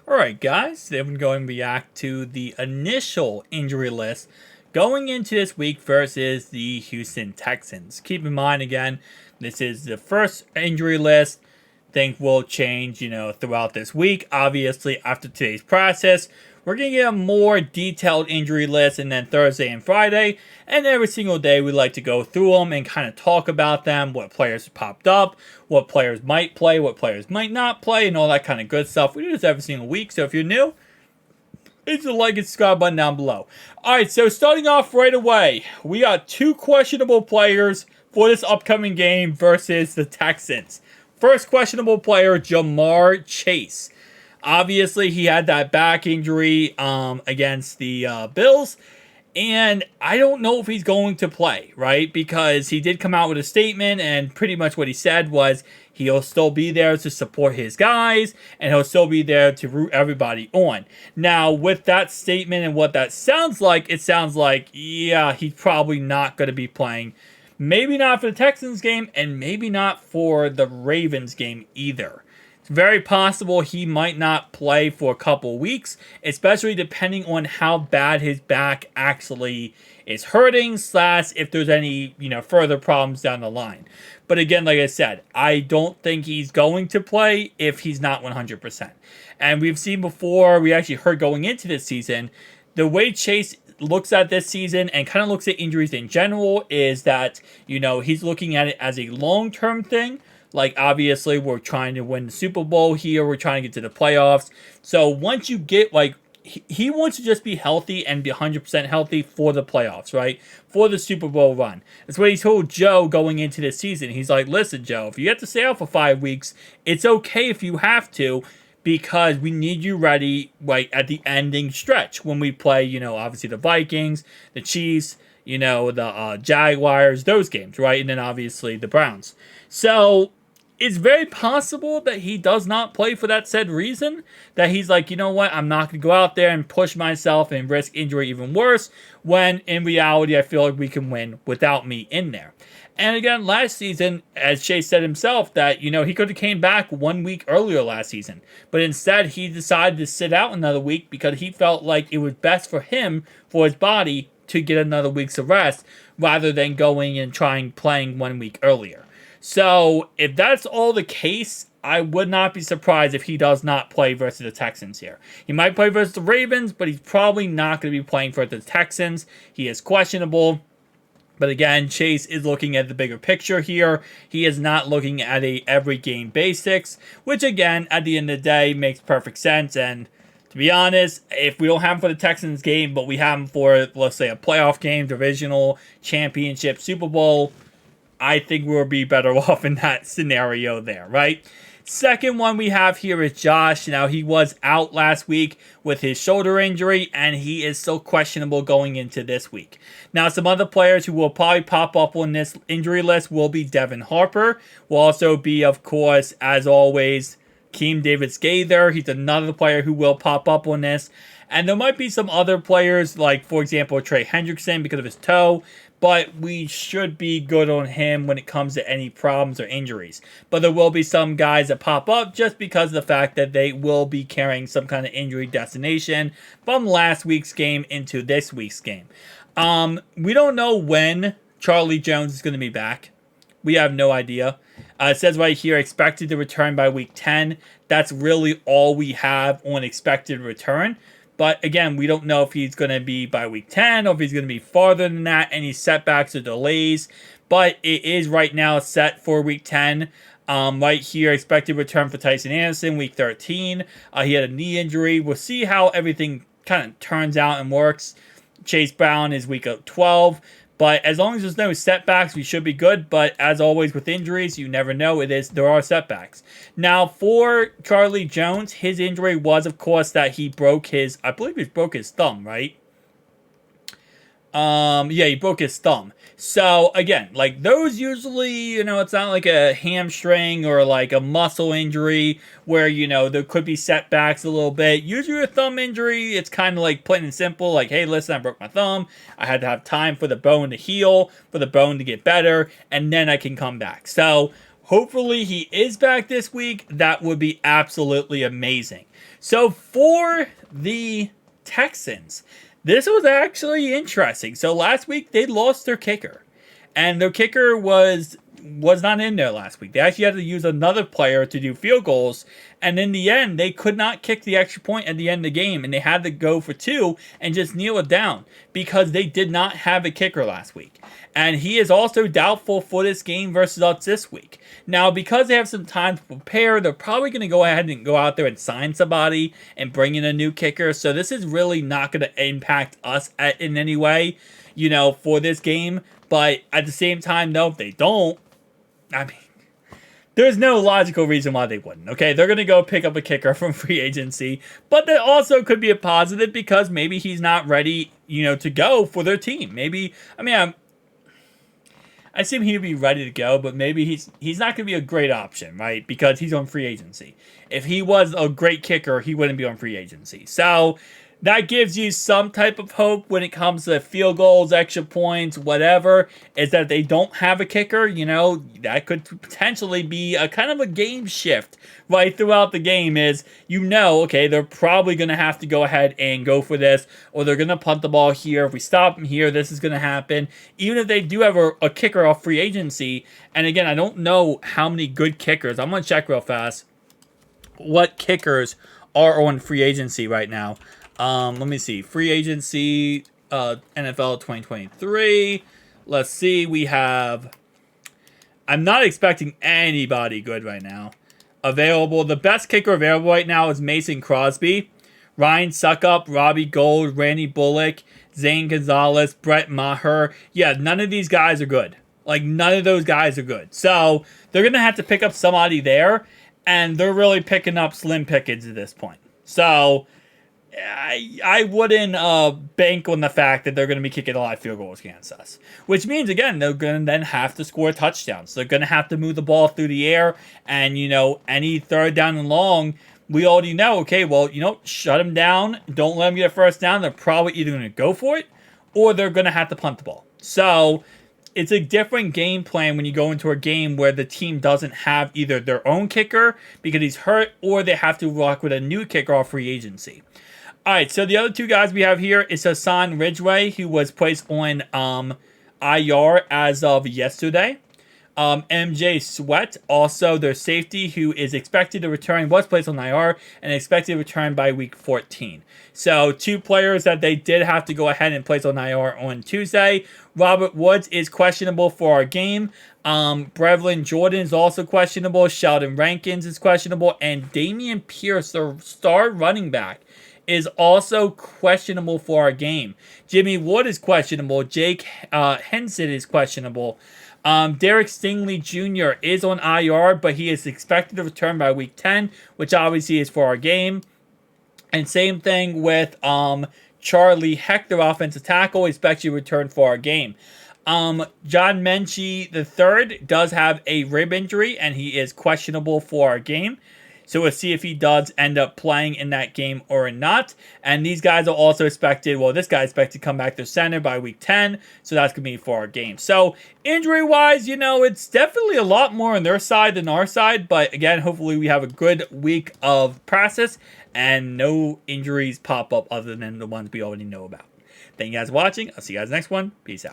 Alright guys, today we're going to react to the initial injury list going into this week versus the Houston Texans. Keep in mind again, this is the first injury list. Things will change, throughout this week. Obviously, after today's process, we're going to get a more detailed injury list, and then Thursday and Friday, and every single day we like to go through them and kind of talk about them, what players popped up, what players might play, what players might not play, and all that kind of good stuff. We do this every single week, so if you're new, hit the like and subscribe button down below. Alright, so starting off right away, we got two questionable players for this upcoming game versus the Texans. First questionable player, Jamar Chase. Obviously, he had that back injury against the Bills. And I don't know if he's going to play, right? Because he did come out with a statement, and pretty much what he said was he'll still be there to support his guys, and he'll still be there to root everybody on. Now, with that statement and what that sounds like, it sounds like, yeah, he's probably not going to be playing. Maybe not for the Texans game, and maybe not for the Ravens game either. It's very possible he might not play for a couple weeks, especially depending on how bad his back actually is hurting, / if there's any, further problems down the line. But again, like I said, I don't think he's going to play if he's not 100%. And we've seen before, we actually heard going into this season, the way Chase looks at this season and kind of looks at injuries in general is that, he's looking at it as a long-term thing. Like, obviously, we're trying to win the Super Bowl here. We're trying to get to the playoffs. So once you get, he wants to just be healthy and be 100% healthy for the playoffs, right? For the Super Bowl run. That's what he told Joe going into this season. He's like, listen, Joe, if you have to stay out for 5 weeks, it's okay if you have to, because we need you ready at the ending stretch when we play, obviously the Vikings, the Chiefs, the Jaguars, those games, right? And then obviously the Browns. So it's very possible that he does not play for that said reason. That he's like, you know what, I'm not going to go out there and push myself and risk injury even worse, when in reality I feel like we can win without me in there. And again, last season, as Chase said himself, that, he could have came back 1 week earlier last season. But instead, he decided to sit out another week because he felt like it was best for him, for his body, to get another week's of rest, rather than going and playing 1 week earlier. So, if that's all the case, I would not be surprised if he does not play versus the Texans here. He might play versus the Ravens, but he's probably not going to be playing for the Texans. He is questionable. But again, Chase is looking at the bigger picture here. He is not looking at a every game basics, which again, at the end of the day, makes perfect sense. And to be honest, if we don't have him for the Texans game, but we have him for, let's say, a playoff game, divisional, championship, Super Bowl, I think we'll be better off in that scenario there, right? Second one we have here is Josh. Now, he was out last week with his shoulder injury, and he is still questionable going into this week. Now, some other players who will probably pop up on this injury list will be Devin Harper. Will also be, of course, as always, Keem Davis-Gaither. He's another player who will pop up on this. And there might be some other players, like, for example, Trey Hendrickson because of his toe. But we should be good on him when it comes to any problems or injuries. But there will be some guys that pop up just because of the fact that they will be carrying some kind of injury destination from last week's game into this week's game. We don't know when Charlie Jones is going to be back. We have no idea. It says right here, expected to return by week 10. That's really all we have on expected return. But again, we don't know if he's going to be by week 10 or if he's going to be farther than that, any setbacks or delays. But it is right now set for week 10. Right here, expected return for Tyson Anderson, week 13. He had a knee injury. We'll see how everything kind of turns out and works. Chase Brown is week 12. But as long as there's no setbacks, we should be good. But as always with injuries, you never know. There are setbacks. Now, for Charlie Jones, his injury was, of course, that he broke I believe he broke his thumb, right? Yeah, he broke his thumb. So, again, those usually, it's not like a hamstring or like a muscle injury where, there could be setbacks a little bit. Usually a thumb injury, it's kind of like plain and simple, like, hey, listen, I broke my thumb. I had to have time for the bone to heal, for the bone to get better, and then I can come back. So, Hopefully he is back this week. That would be absolutely amazing. So for the Texans, this was actually interesting. So last week they lost their kicker. And their kicker was not in there last week. They actually had to use another player to do field goals. And in the end, they could not kick the extra point at the end of the game. And they had to go for 2 and just kneel it down because they did not have a kicker last week. And he is also doubtful for this game versus us this week. Now, because they have some time to prepare, they're probably going to go ahead and go out there and sign somebody and bring in a new kicker. So this is really not going to impact us in any way, for this game. But at the same time, no, if they don't, I mean, there's no logical reason why they wouldn't. Okay, they're going to go pick up a kicker from free agency. But that also could be a positive because maybe he's not ready, to go for their team. Maybe, I assume he'd be ready to go, but maybe he's not going to be a great option, right? Because he's on free agency. If he was a great kicker, he wouldn't be on free agency. So that gives you some type of hope when it comes to field goals, extra points, whatever, is that they don't have a kicker. That could potentially be a kind of a game shift right throughout the game is, okay, they're probably going to have to go ahead and go for this, or they're going to punt the ball here. If we stop them here, this is going to happen. Even if they do have a kicker off free agency, and again, I don't know how many good kickers. I'm going to check real fast what kickers are on free agency right now. Let me see. Free agency, NFL 2023. Let's see. We have... I'm not expecting anybody good right now. Available. The best kicker available right now is Mason Crosby, Ryan Suckup, Robbie Gould, Randy Bullock, Zane Gonzalez, Brett Maher. Yeah, none of these guys are good. None of those guys are good. So, they're going to have to pick up somebody there, and they're really picking up slim pickings at this point. So, I wouldn't bank on the fact that they're going to be kicking a lot of field goals against us. Which means, again, they're going to then have to score touchdowns. They're going to have to move the ball through the air. And, any third down and long, we already know, okay, well, shut them down. Don't let them get a first down. They're probably either going to go for it or they're going to have to punt the ball. So, it's a different game plan when you go into a game where the team doesn't have either their own kicker because he's hurt or they have to rock with a new kicker off free agency. All right, so the other 2 guys we have here is Hassan Ridgeway, who was placed on IR as of yesterday. MJ Sweat, also their safety, who is expected to return, was placed on IR, and expected to return by week 14. So 2 players that they did have to go ahead and place on IR on Tuesday. Robert Woods is questionable for our game. Brevlin Jordan is also questionable. Sheldon Rankins is questionable. And Damian Pierce, the star running back, is also questionable for our game. Jimmy Wood is questionable. Jake Henson is questionable. Derek Stingley Jr. is on IR, but he is expected to return by week 10, which obviously is for our game. And same thing with Charlie Hector, offensive tackle, expected to return for our game. John Menchie III does have a rib injury, and he is questionable for our game. So we'll see if he does end up playing in that game or not. And these guys are also expected, this guy is expected to come back to center by week 10. So that's going to be for our game. So injury-wise, it's definitely a lot more on their side than our side. But again, hopefully we have a good week of practice and no injuries pop up other than the ones we already know about. Thank you guys for watching. I'll see you guys next one. Peace out.